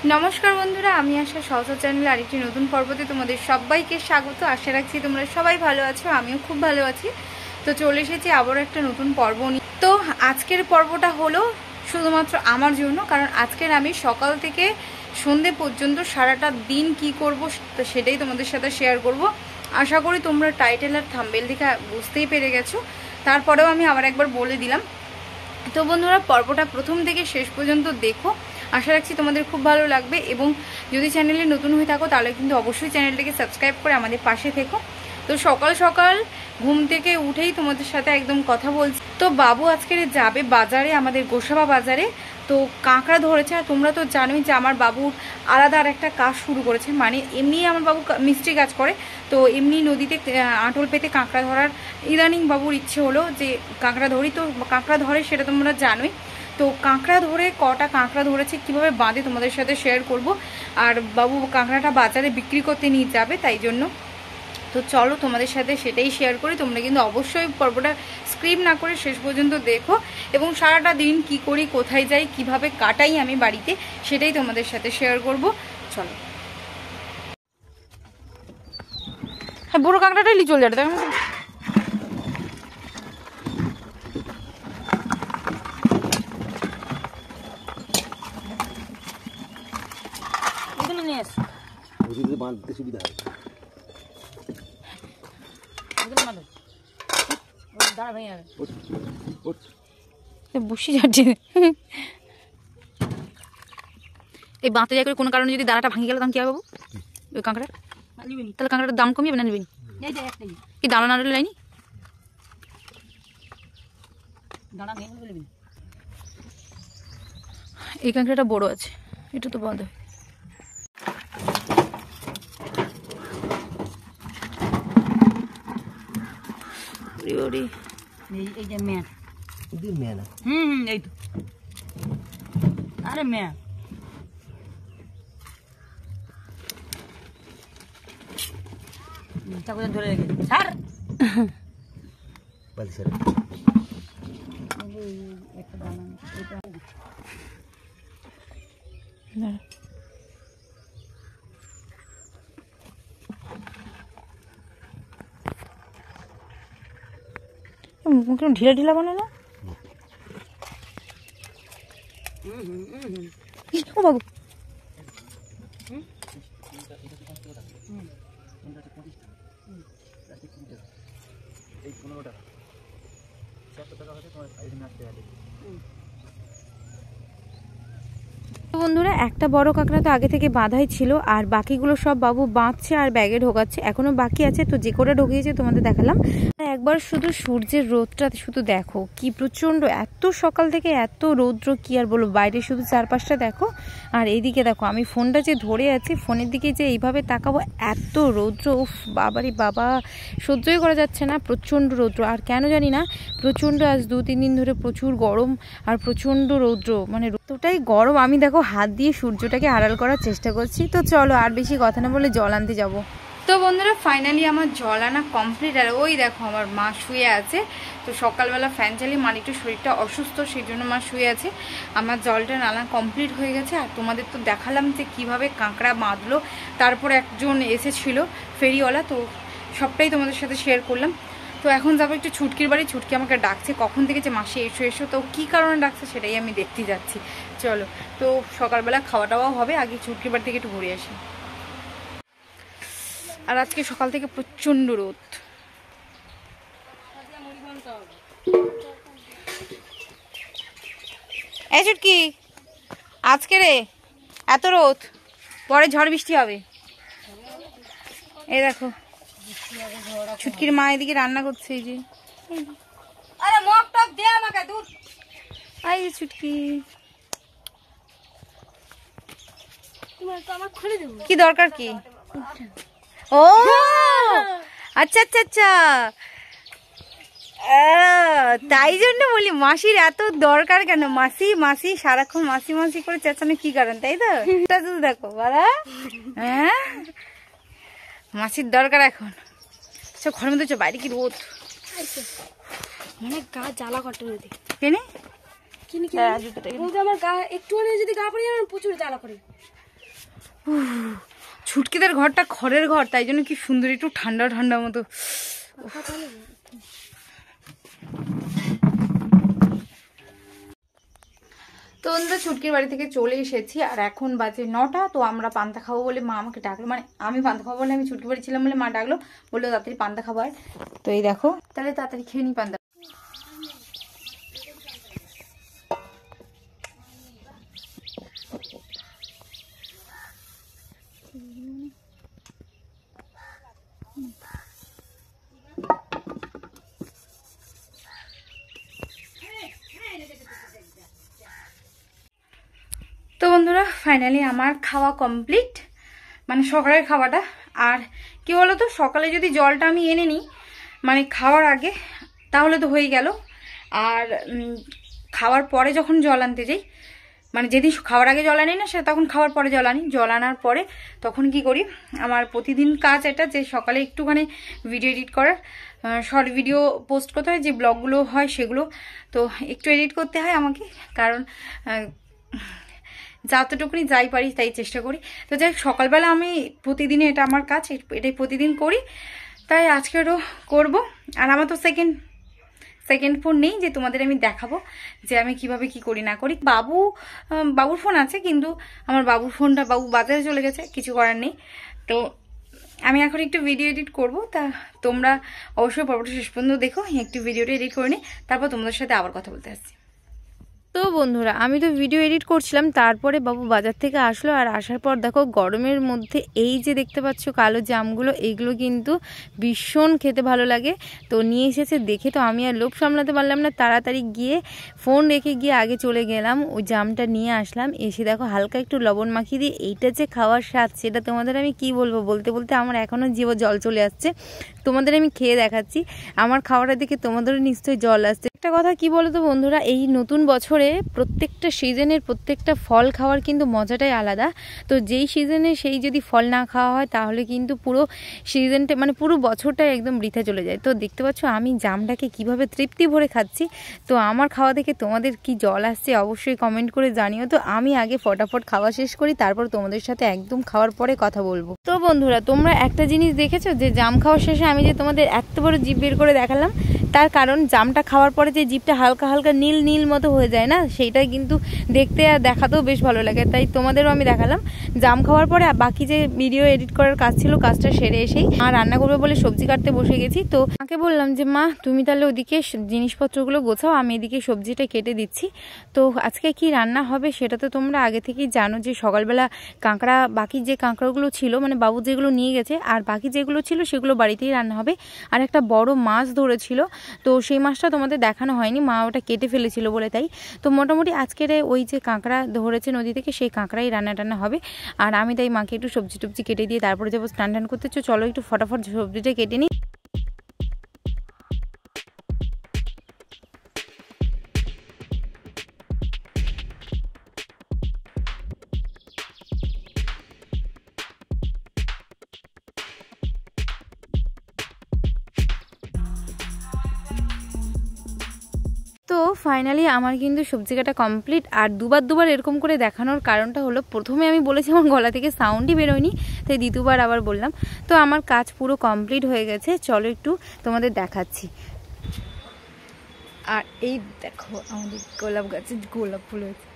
नमस्कार बंधुरा आमी आशा सहसा चैनेल आरेकटी नतून पर्वते तोमादेर सबाइके स्वागत। आशा राखছি তোমরা সবাই ভালো আছো, আমিও খুব ভালো আছি। তো চলে এসেছি আবার একটা নতুন পর্ব নিয়ে। তো আজকের পর্বটা হলো শুধুমাত্র আমার জন্য, কারণ আজকের আমি সকাল থেকে সন্ধ্যে পর্যন্ত সারাটা দিন কি করব সেটাই তোমাদের সাথে শেয়ার করব। আশা করি তোমরা টাইটেল আর থাম্বনেল দেখে বুঝতেই পেরে গেছো, তারপরেও আমি আবার একবার বলে দিলাম। তো বন্ধুরা পর্বটা প্রথম থেকে শেষ পর্যন্ত দেখো, আশা রাখছি তোমাদের খুব ভালো লাগবে। এবং যদি চ্যানেলে নতুন হয়ে থাকো তাহলে কিন্তু অবশ্যই চ্যানেলটাকে সাবস্ক্রাইব করে আমাদের পাশে থেকো। তো সকাল সকাল ঘুম থেকে উঠেই তোমাদের সাথে একদম কথা বলছি। তো বাবু আজকে যাবে বাজারে, আমাদের গোসাবা বাজারে। তো কাঁকড়া ধরেছে, আর তোমরা তো জানোই যে আমার বাবুর আলাদা আর একটা কাজ শুরু করেছে। মানে এমনি আমার বাবু মিস্ত্রি কাজ করে, তো এমনি নদীতে আঁটল পেতে কাঁকড়া ধরার ইদানিং বাবুর ইচ্ছে হলো যে কাঁকড়া ধরি। তো কাঁকড়া ধরে সেটা তোমরা জানোই। তো কাঁকড়া ধরে কটা কাঁকড়া ধরেছে কীভাবে বাঁধে তোমাদের সাথে শেয়ার করব। আর বাবু কাঁকড়াটা বাজারে বিক্রি করতে নিয়ে যাবে, তাই জন্য তো চলো তোমাদের সাথে সেটাই শেয়ার করি। তোমরা কিন্তু অবশ্যই পর্বটা স্ক্রিপ না করে শেষ পর্যন্ত দেখো, এবং সারাটা দিন কি করি, কোথায় যাই, কিভাবে কাটাই আমি বাড়িতে, সেটাই তোমাদের সাথে শেয়ার করব। চলো। হ্যাঁ, বড় কাঁকড়াটাই লি চলে যাবে। বাঁধতে সুবিধা হয়। বসে যাচ্ছে এই বাঁধতে যাই করে কোনো কারণে যদি দাঁড়াটা ভাঙি গেল তখন কি হবে বাবু? ওই কাঁকড়া তাহলে কাঁকড়াটার দাম কমিয়ে না নেবেন কি? দাঁড়া না রইলে লাইনি এই কাঁকড়াটা বড় আছে, এটা তো বন্ধ। এই যে মেয়া এই তো আরে মেয়া ধরে রেখে স্যার একটা দানা ঢিলা ঢিলা বানায় না। ও বাবু বন্ধুরা একটা বড় কাঁকড়া তো আগে থেকে বাঁধাই ছিল, আর বাকিগুলো সব বাবু বাঁধছে আর ব্যাগে ঢোকাচ্ছে, এখনো বাকি আছে। তো যে করে ঢুকিয়েছে তোমাদের দেখালাম। একবার শুধু সূর্যের রোদটা শুধু দেখো কি প্রচন্ড, এত সকাল থেকে এত রৌদ্র, কি আর বলবো। বাইরে শুধু চারপাশটা দেখো, আর এইদিকে দেখো আমি ফোনটা যে ধরে আছি, ফোনের দিকে যে এইভাবে তাকাবো, এত রৌদ্র, উফ বাবারি বাবা, সহ্যই করা যাচ্ছে না, প্রচন্ড রৌদ্র। আর কেন জানি না প্রচন্ড আজ 2-3 দিন ধরে প্রচুর গরম আর প্রচন্ড রৌদ্র, মানে এতটাই গরম। আমি দেখো হাত দিয়ে সূর্যটাকে আড়াল করার চেষ্টা করছি। তো চলো আর বেশি কথা না বলে জল আনতে যাবো। তো বন্ধুরা ফাইনালি আমার জল আনা কমপ্লিট। আর ওই দেখো আমার মা শুয়ে আছে। তো সকালবেলা ফ্যান চালিয়ে মার একটু শরীরটা অসুস্থ, সেই জন্য মা শুয়ে আছে। আমার জলটা আনা কমপ্লিট হয়ে গেছে। আর তোমাদের তো দেখালাম যে কিভাবে কাঁকড়া বাঁধলো, তারপর একজন এসেছিল ফেরিওয়ালা, তো সবটাই তোমাদের সাথে শেয়ার করলাম। তো এখন যাবো একটু ছুটকির বাড়ি। ছুটকি আমাকে ডাকছে কখন থেকে, যে মাসি এসো এসো। তো কী কারণে ডাকছে সেটাই আমি দেখতে যাচ্ছি। চলো, তো সকালবেলা খাওয়া টাওয়াও হবে, আগে ছুটকির বাড়ি থেকে একটু ঘুরে আসি। আর আজকে সকাল থেকে প্রচন্ড রোদ। এই ছুটকি আজকে রে এত রোদ, পরে ঝড় বৃষ্টি হবে। এই দেখো ছুটকির মা এদিকে রান্না করছে। এই যে আরে মগ টক দে আমাকে দুধ। এই যে ছুটকি, কি দরকার কি? ও আচ্ছা আচ্ছা আচ্ছা, তাই জন্য বলি মাসির এত দরকার কেন। মাসি মাসি সারাক্ষণ মাসি মাসি করে চেঁচানো কি কারণ, তাই তো? দেখো বাবা, হ্যাঁ মাসির দরকার এখন। সব ঘরের মধ্যে বাইরে কি রোদ, মানে গা জ্বালা করতে যদি কেনে কিনে কিনে আমার গা একটুখানি যদি গা পড়ে যাবে প্রচুর জ্বালা করে। ছুটকিদের ঘরটা খড়ের ঘর, তাই জন্য কি সুন্দর, একটু ঠান্ডা ঠান্ডা মতো। তো বন্ধুরা ছুটকির বাড়ি থেকে চলে এসেছি, আর এখন বাজে 9টা। তো আমরা পান্তা খাবো বলে মা আমাকে ডাকলো, মানে আমি পান্তা খাবো বলে আমি ছুটকি বাড়ি ছিলাম বলে মা ডাকলো, বললো তাড়াতাড়ি পান্তা খাবার। তো এই দেখো, তাহলে তাড়াতাড়ি খেয়ে নি পান্তা। তো বন্ধুরা ফাইনালি আমার খাওয়া কমপ্লিট, মানে সকালের খাওয়াটা। আর কি বলো তো, সকালে যদি জলটা আমি এনে নিই মানে খাওয়ার আগে, তাহলে তো হয়ে গেল। আর খাওয়ার পরে যখন জল আনতে যাই, মানে যেদিন খাওয়ার আগে জল আনি না, সে তখন খাওয়ার পরে জল আনি। জল আনার পরে তখন কি করি, আমার প্রতিদিন কাজ এটা যে সকালে একটুখানি ভিডিও এডিট করার, শর্ট ভিডিও পোস্ট করতে হয়, যে ব্লগগুলো হয় সেগুলো তো একটু এডিট করতে হয় আমাকে, কারণ যতটুকুনি যাই পারি তাই চেষ্টা করি। তো যাই সকালবেলা আমি প্রতিদিনই এটা আমার কাজ, এটাই প্রতিদিন করি, তাই আজকেরও করব। আর আমার তো সেকেন্ড ফোন নেই যে তোমাদের আমি দেখাবো যে আমি কিভাবে কি করি না করি। বাবুর ফোন আছে, কিন্তু আমার বাবুর ফোনটা, বাবু বাজারে চলে গেছে, কিছু করার নেই। তো আমি এখন একটু ভিডিও এডিট করব, তা তোমরা অবশ্যই পর্বটা শেষ পর্যন্ত দেখো। একটু ভিডিওটা এডিট করে নিই, তারপর তোমাদের সাথে আবার কথা বলতে আসছি। তো বন্ধুরা আমি তো ভিডিও এডিট করছিলাম, তারপরে বাবু বাজার থেকে আসলো, আর আসার পর দেখো গরমের মধ্যে এই যে দেখতে পাচ্ছ কালো জামগুলো, এইগুলো কিন্তু ভীষণ খেতে ভালো লাগে। তো নিয়ে এসেছে দেখে তো আমি আর লোভ সামলাতে পারলাম না, তাড়াতাড়ি গিয়ে ফোন রেখে গিয়ে আগে চলে গেলাম, ওই জামটা নিয়ে আসলাম। এসে দেখো হালকা একটু লবণ মাখিয়ে দিয়ে এইটা যে খাওয়ার স্বাদ, সেটা তোমাদের আমি কি বলবো, বলতে বলতে আমার এখনও জিভে জল চলে আসছে। তোমাদের আমি খেয়ে দেখাচ্ছি, আমার খাওয়াটা দেখে তোমাদেরও নিশ্চয়ই জল আসছে। একটা কথা কি বলো তো বন্ধুরা, এই নতুন বছরে প্রত্যেকটা সিজনের প্রত্যেকটা ফল খাওয়ার কিন্তু মজাটাই আলাদা। তো যেই সিজনে সেই যদি ফল না খাওয়া হয়, তাহলে কিন্তু পুরো সিজনটা, মানে পুরো বছরটাই একদম বৃথা চলে যায়। তো দেখতে পাচ্ছ আমি জামটাকে কিভাবে তৃপ্তি ভরে খাচ্ছি। তো আমার খাওয়া দেখে তোমাদের কি জল আসছে অবশ্যই কমেন্ট করে জানিও। তো আমি আগে ফটাফট খাওয়া শেষ করি, তারপর তোমাদের সাথে একদম খাওয়ার পরে কথা বলবো। তো বন্ধুরা তোমরা একটা জিনিস দেখেছো, যে জাম খাওয়ার শেষে আমি যে তোমাদের এত বড় জিভ বের করে দেখালাম, তার কারণ জামটা খাওয়ার পরে যে জিভটা হালকা হালকা নীল নীল মতো হয়ে যায় না, সেইটাই কিন্তু দেখতে আর দেখাতেও বেশ ভালো লাগে। তাই তোমাদেরও আমি দেখালাম জাম খাওয়ার পরে। বাকি যে ভিডিও এডিট করার কাজ ছিল, কাজটা সেরে এসেই মা রান্না করবে বলে সবজি কাটতে বসে গেছি। তো মাকে বললাম যে মা তুমি তাহলে ওদিকে জিনিসপত্রগুলো গোছাও, আমি এদিকে সবজিটা কেটে দিচ্ছি। তো আজকে কি রান্না হবে সেটা তো তোমরা আগে থেকেই জানো, যে সকালবেলা কাঁকড়া, বাকি যে কাঁকড়াগুলো ছিল মানে বাবু যেগুলো নিয়ে গেছে, আর বাকি যেগুলো ছিল সেগুলো বাড়িতেই রান্না হবে। আর একটা বড় মাছ ধরেছিল, তো সেই মাছটা তোমাদের দেখানো হয়নি, মা ওটা কেটে ফেলেছিল বলে তাই। তো মোটামুটি আজকের ওই যে কাঁকড়া ধরেছে নদী থেকে, সেই কাঁকড়াই রান্না হবে। আর আমি তাই মাকে একটু সবজি টবজি কেটে দিয়ে তারপরে যাবো স্নান টান করতে। চলো একটু ফটাফট সবজিটা কেটে নিই। তো ফাইনালি আমার কিন্তু সবজি কাটা কমপ্লিট। আর দুবার এরকম করে দেখানোর কারণটা হলো, প্রথমে আমি বলেছি আমার গলা থেকে সাউন্ডই বেরোয়নি, তাই দ্বিতীয়বার আবার বললাম। তো আমার কাজ পুরো কমপ্লিট হয়ে গেছে, চলো একটু তোমাদের দেখাচ্ছি। আর এই দেখো আমাদের গোলাপ গাছে গোলাপ ফুল হয়েছে,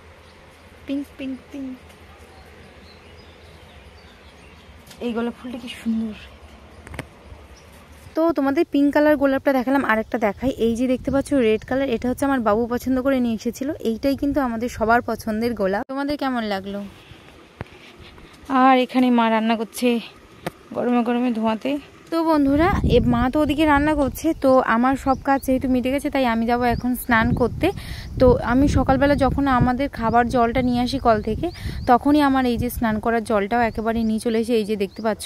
পিঙ্ক পিঙ্ক পিঙ্ক। এই গোলাপ ফুলটা কি সুন্দর। তো তোমাদের পিঙ্ক কালার গোলাপটা দেখালাম, আরেকটা দেখাই। এই যে দেখতে পাচ্ছ রেড কালার, এটা হচ্ছে আমার বাবু পছন্দ করে নিয়ে এসেছিল। এইটাই কিন্তু আমাদের সবার পছন্দের গোলাপ। তোমাদের কেমন লাগলো? আর এখানে মা রান্না করছে গরমে গরমে ধোঁয়াতে। তো বন্ধুরা মা তো ওদিকে রান্না করছে, তো আমার সব কাজ যেহেতু মিটে গেছে, তাই আমি যাব এখন স্নান করতে। তো আমি সকালবেলা যখন আমাদের খাবার জলটা নিয়ে আসি কল থেকে, তখনই আমার এই যে স্নান করার জলটাও একেবারে নিয়ে চলে এসে, এই যে দেখতে পাচ্ছ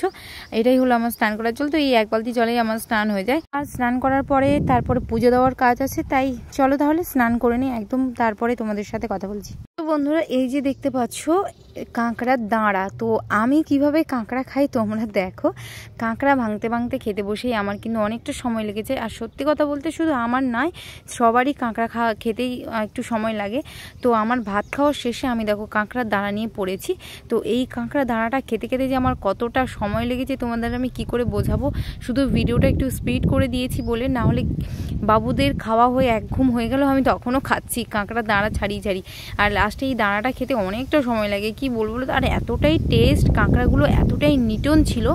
এটাই হলো আমার স্নান করার জল। তো এই এক বালতি জলেই আমার স্নান হয়ে যায়। আর স্নান করার পরে তারপরে পুজো দেওয়ার কাজ আছে, তাই চলো তাহলে স্নান করে নিই একদম, তারপরে তোমাদের সাথে কথা বলছি। তো বন্ধুরা এই যে দেখতে পাচ্ছ কাঁকড়ার দাঁড়া। তো আমি কিভাবে কাঁকড়া খাই তোমরা দেখো। কাঁকড়া ভাঙতে ভাঙতে খেতে বসেই আমার কিন্তু অনেকটা সময় লেগেছে। আর সত্যি কথা বলতে শুধু আমার নয়, সবারই কাঁকড়া খেতেই একটু সময় লাগে। তো আমার ভাত খাওয়ার শেষে আমি দেখো কাঁকড়ার দাঁড়া নিয়ে পড়েছি। তো এই কাঁকড়া দাঁড়াটা খেতে খেতে যে আমার কতটা সময় লেগেছে তোমাদের আমি কি করে বোঝাবো। শুধু ভিডিওটা একটু স্পিড করে দিয়েছি বলে, না হলে বাবুদের খাওয়া হয়ে এক ঘুম হয়ে গেল, আমি তখনও খাচ্ছি কাঁকড়ার দাঁড়া ছাড়িয়ে ছাড়িয়ে। আর লাস্টে এই দাঁড়াটা খেতে অনেকটা সময় লাগে, কি বলবো। আর এতটাই টেস্ট, কাঁকড়াগুলো এতটাই নিটন ছিল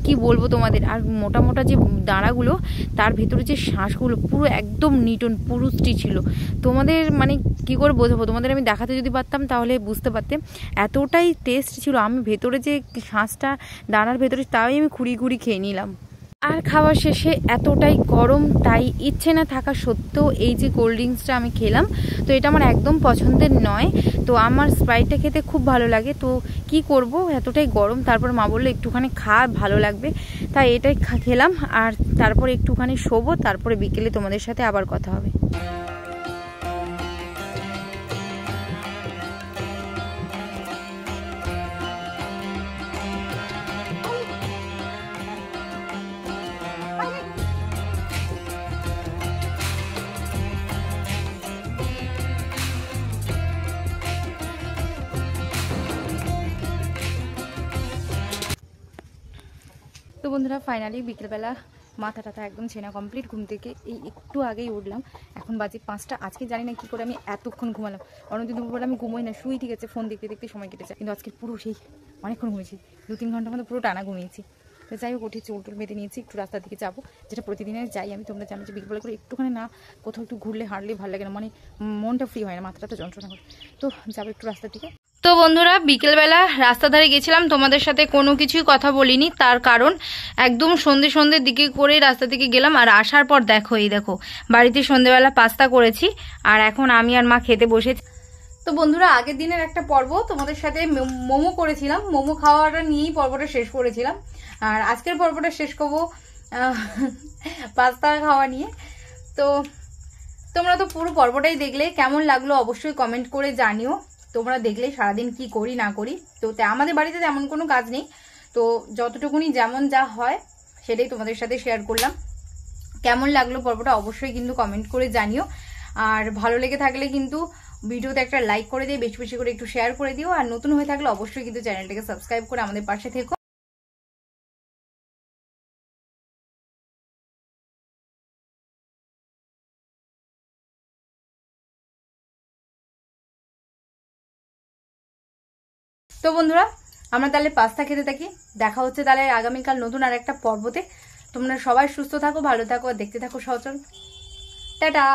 কি বলবো তোমাদের। আর মোটা মোটা যে দাঁড়াগুলো, তার ভেতরে যে শ্বাসগুলো পুরো একদম নিটন পুরুষটি ছিল। তোমাদের মানে কি করে বোঝাবো, তোমাদের আমি দেখাতে যদি পারতাম তাহলে বুঝতে পারতে এতটাই টেস্ট ছিল। আমি ভেতরে যে শ্বাসটা দাঁড়ার ভেতরে, তাই আমি খুঁড়ি খুঁড়ি খেয়ে নিলাম। আর খাওয়ার শেষে এতটাই গরম, তাই ইচ্ছে না থাকা সত্ত্বেও এই যে কোল্ড ড্রিঙ্কসটা আমি খেলাম। তো এটা আমার একদম পছন্দের নয়। তো আমার স্প্রাইটটা খেতে খুব ভালো লাগে, তো কি করব, এতটাই গরম। তারপর মা বললো একটুখানি খা, ভালো লাগবে, তাই এটাই খেলাম। আর তারপর একটুখানি শোবো, তারপরে বিকেলে তোমাদের সাথে আবার কথা হবে। তো বন্ধুরা ফাইনালি বিকেলবেলা মাথা টাথা একদম ছেনা কমপ্লিট, ঘুম থেকে এই একটু আগেই উঠলাম। এখন বাজে 5টা। আজকে জানি না কি করে আমি এতক্ষণ ঘুমালাম। অন্যদিন দুপুরবেলা আমি ঘুমোই না, শুই, ঠিক আছে, ফোন দেখতে দেখতে সময় কেটেছে। কিন্তু আজকে পুরো সেই অনেকক্ষণ ঘুমিয়েছি, 2-3 ঘন্টার মধ্যে পুরো টানা ঘুমিয়েছি। তো যাই হোক, উঠে চুল টুল বেঁধে নিয়েছি, একটু রাস্তার দিকে যাবো, যেটা প্রতিদিনের যাই আমি। তোমরা জানো যে বিকেলবেলা করে একটুখানি না কোথাও একটু ঘুরলে হাঁটলে ভালো লাগে না, মানে মনটা ফ্রি হয় না, মাথাটা তো যন্ত্রণা করে। তো যাবো একটু রাস্তার দিকে। তো বন্ধুরা বিকেলবেলা রাস্তা ধারে গেছিলাম, তোমাদের সাথে কোনো কিছুই কথা বলিনি, তার কারণ একদম সন্ধ্যের দিকে করে রাস্তা থেকে গেলাম। আর আসার পর দেখো, এই দেখো বাড়িতে সন্ধ্যেবেলা পাস্তা করেছি, আর এখন আমি আর মা খেতে বসেছি। তো বন্ধুরা আগের দিনের একটা পর্ব তোমাদের সাথে মোমো করেছিলাম, মোমো খাওয়াটা নিয়েই পর্বটা শেষ করেছিলাম। আর আজকের পর্বটা শেষ করবো পাস্তা খাওয়া নিয়ে। তো তোমরা তো পুরো পর্বটাই দেখলে, কেমন লাগলো অবশ্যই কমেন্ট করে জানিও। তোমরা দেখলে সারাদিন কি করি না করি। তো আমাদের বাড়িতে তেমন কোনো কাজ নেই, তো যতটুকুনি যেমন যা হয় সেটাই তোমাদের সাথে শেয়ার করলাম। কেমন লাগলো পর্বটা অবশ্যই কিন্তু কমেন্ট করে জানিও। আর ভালো লেগে থাকলে কিন্তু ভিডিওতে একটা লাইক করে দিয়ে বেশি বেশি করে একটু শেয়ার করে দিও। আর নতুন হয়ে থাকলে অবশ্যই কিন্তু চ্যানেলটাকে সাবস্ক্রাইব করে আমাদের পাশে থেকো। তো বন্ধুরা আমরা তাহলে পাস্তা খেতে থাকি, দেখা হচ্ছে তাহলে আগামীকাল নতুন আর একটা পর্বতে। তোমরা সবাই সুস্থ থাকো, ভালো থাকো, দেখতে থাকো সচল। টাটা।